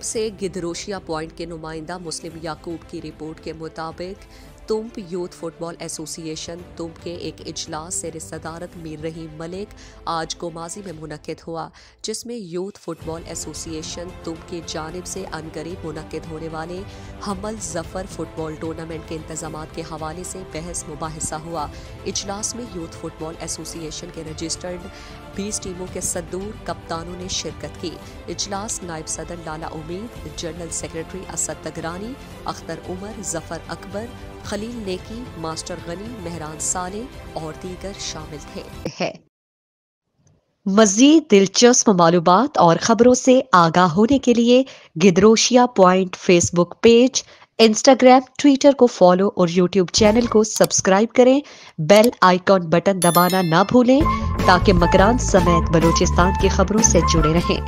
سے گدروشیا پوائنٹ کے نمائندہ مسلم یعقوب کی رپورٹ کے مطابق تمب یوتھ فٹ بال ایسوسی ایشن تمب کے ایک اجلاس سے صدارت میر رحیم ملک آج گومازی میں منعقد ہوا، جس میں یوتھ فٹ بال ایسوسی ایشن تمب کی جانب سے عنقریب منعقد ہونے والے حمل ظفر فٹ بال ٹورنامنٹ کے انتظامات کے حوالے سے بحث مباحثہ ہوا۔ اجلاس میں یوتھ فٹ بال ایسوسی ایشن کے رجسٹرڈ 20 ٹیموں کے صدور کپتانوں نے شرکت کی۔ اجلاس نائب صدر لالا امید، جنرل سیکرٹری اسد تگرانی، اختر عمر، ظفر اکبر، خلیل نیکی، ماسٹر غنی، مہران صالح اور دیگر شامل تھے۔ مزید دلچسپ معلومات اور خبروں سے آگاہ ہونے کے لیے Gedrosia point Facebook page, Instagram, Twitter کو فالو اور یوٹیوب چینل کو سبسکرائب کریں۔ بیل آئیکن بٹن دبانا نہ بھولیں تاکہ مکران سمیت بلوچستان کی خبروں سے جڑے رہیں۔